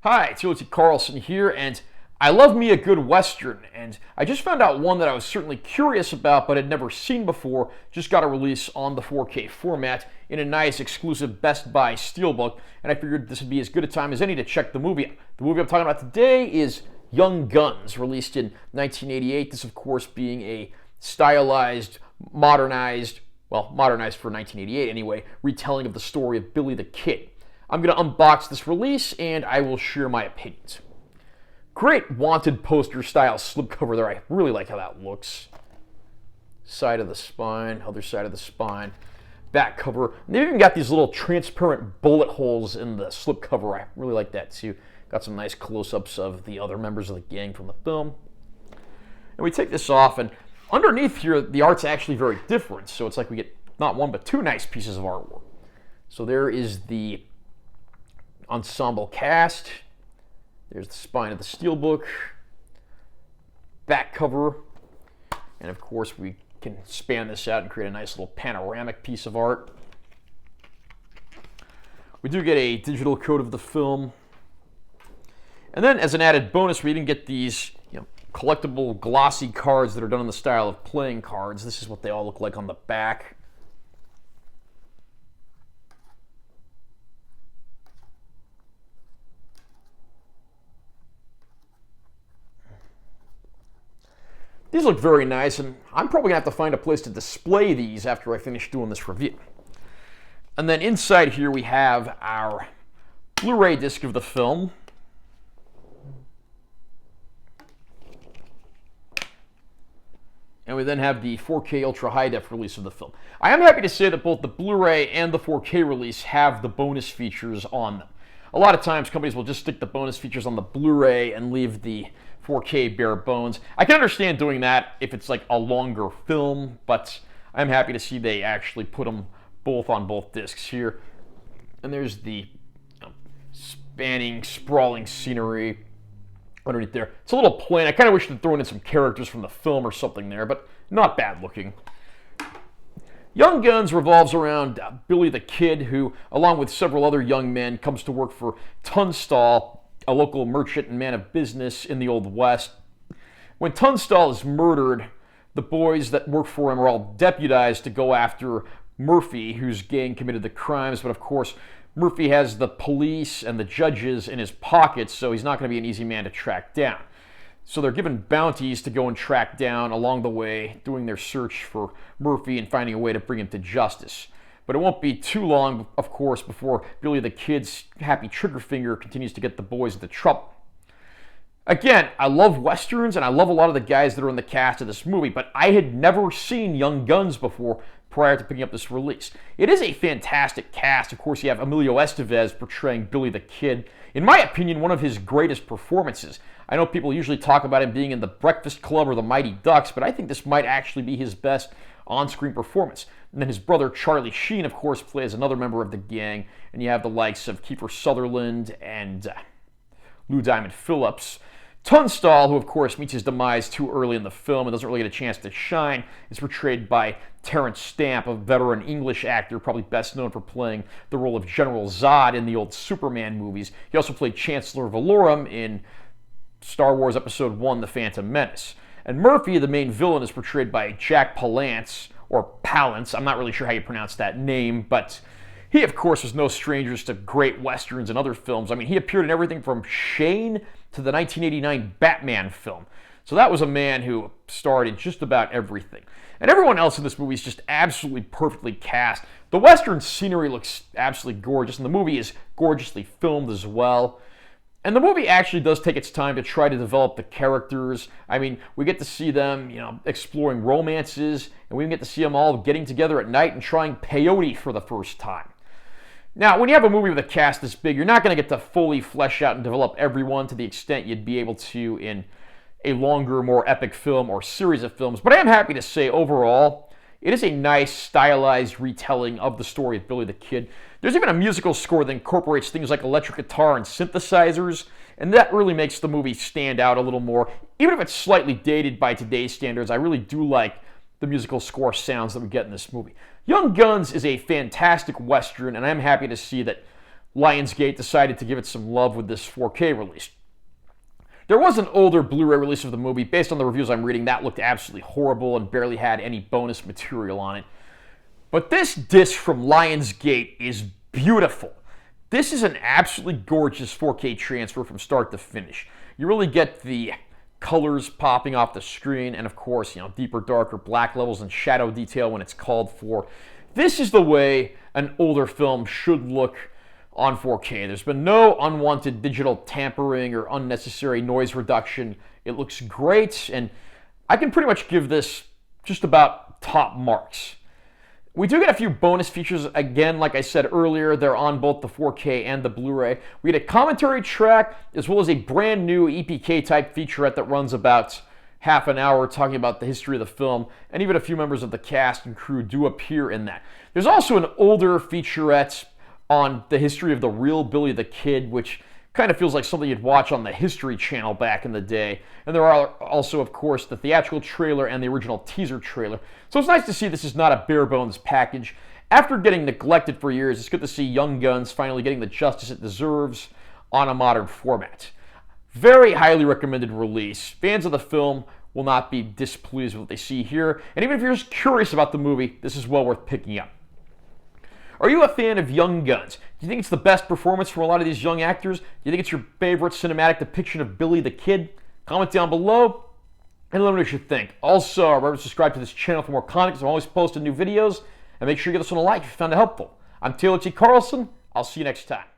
Hi, Timothy Carlson here, and I love me a good Western, and I just found out one that I was certainly curious about but had never seen before. Just got a release on the 4K format in a nice exclusive Best Buy Steelbook, and I figured this would be as good a time as any to check the movie out. The movie I'm talking about today is Young Guns, released in 1988. This, of course, being a stylized, modernized for 1988 anyway, retelling of the story of Billy the Kid. I'm going to unbox this release and I will share my opinions. Great wanted poster style slipcover there. I really like how that looks. Side of the spine, other side of the spine, back cover. And they've even got these little transparent bullet holes in the slipcover. I really like that too. Got some nice close-ups of the other members of the gang from the film. And we take this off, and underneath here, the art's actually very different. So it's like we get not one but two nice pieces of artwork. So there is the ensemble cast. There's the spine of the Steelbook, back cover, and of course we can span this out and create a nice little panoramic piece of art. We do get a digital code of the film. And then as an added bonus, we even get these collectible glossy cards that are done in the style of playing cards. This is what they all look like on the back. These look very nice, and I'm probably going to have to find a place to display these after I finish doing this review. And then inside here we have our Blu-ray disc of the film. And we then have the 4K Ultra High Def release of the film. I am happy to say that both the Blu-ray and the 4K release have the bonus features on them. A lot of times companies will just stick the bonus features on the Blu-ray and leave the 4K bare bones. I can understand doing that if it's like a longer film, but I'm happy to see they actually put them both on both discs here. And there's the spanning, sprawling scenery underneath there. It's a little plain. I kind of wish they'd thrown in some characters from the film or something there, but not bad looking. Young Guns revolves around Billy the Kid, who, along with several other young men, comes to work for Tunstall, a local merchant and man of business in the Old West. When Tunstall is murdered, the boys that work for him are all deputized to go after Murphy, whose gang committed the crimes, but of course, Murphy has the police and the judges in his pockets, so he's not going to be an easy man to track down. So they're given bounties to go and track down along the way, doing their search for Murphy and finding a way to bring him to justice. But it won't be too long, of course, before Billy the Kid's happy trigger finger continues to get the boys into trouble. Again, I love Westerns, and I love a lot of the guys that are in the cast of this movie, but I had never seen Young Guns before prior to picking up this release. It is a fantastic cast. Of course, you have Emilio Estevez portraying Billy the Kid. In my opinion, one of his greatest performances. I know people usually talk about him being in The Breakfast Club or The Mighty Ducks, but I think this might actually be his best on-screen performance. And then his brother Charlie Sheen, of course, plays another member of the gang, and you have the likes of Kiefer Sutherland and Lou Diamond Phillips. Tunstall, who of course meets his demise too early in the film and doesn't really get a chance to shine, is portrayed by Terrence Stamp, a veteran English actor, probably best known for playing the role of General Zod in the old Superman movies. He also played Chancellor Valorum in Star Wars Episode I, The Phantom Menace. And Murphy, the main villain, is portrayed by Jack Palance, or Palance. I'm not really sure how you pronounce that name, but he, of course, was no stranger to great Westerns and other films. I mean, he appeared in everything from Shane to the 1989 Batman film. So that was a man who starred in just about everything. And everyone else in this movie is just absolutely perfectly cast. The Western scenery looks absolutely gorgeous, and the movie is gorgeously filmed as well. And the movie actually does take its time to try to develop the characters. I mean, we get to see them, exploring romances, and we get to see them all getting together at night and trying peyote for the first time. Now, when you have a movie with a cast this big, you're not going to get to fully flesh out and develop everyone to the extent you'd be able to in a longer, more epic film or series of films. But I am happy to say, overall, it is a nice, stylized retelling of the story of Billy the Kid. There's even a musical score that incorporates things like electric guitar and synthesizers, and that really makes the movie stand out a little more. Even if it's slightly dated by today's standards, I really do like the musical score sounds that we get in this movie. Young Guns is a fantastic Western, and I'm happy to see that Lionsgate decided to give it some love with this 4K release. There was an older Blu-ray release of the movie. Based on the reviews I'm reading, that looked absolutely horrible and barely had any bonus material on it. But this disc from Lionsgate is beautiful. This is an absolutely gorgeous 4K transfer from start to finish. You really get the colors popping off the screen, and of course, deeper, darker black levels and shadow detail when it's called for. This is the way an older film should look on 4K. There's been no unwanted digital tampering or unnecessary noise reduction. It looks great, and I can pretty much give this just about top marks. We do get a few bonus features. Again, like I said earlier, they're on both the 4K and the Blu-ray. We get a commentary track as well as a brand new EPK type featurette that runs about half an hour talking about the history of the film, and even a few members of the cast and crew do appear in that. There's also an older featurette on the history of the real Billy the Kid, which kind of feels like something you'd watch on the History Channel back in the day. And there are also, of course, the theatrical trailer and the original teaser trailer. So it's nice to see this is not a bare-bones package. After getting neglected for years, it's good to see Young Guns finally getting the justice it deserves on a modern format. Very highly recommended release. Fans of the film will not be displeased with what they see here. And even if you're just curious about the movie, this is well worth picking up. Are you a fan of Young Guns? Do you think it's the best performance from a lot of these young actors? Do you think it's your favorite cinematic depiction of Billy the Kid? Comment down below and let me know what you think. Also, remember to subscribe to this channel for more content, because I'm always posting new videos. And make sure you give this one a like if you found it helpful. I'm Taylor T. Carlson. I'll see you next time.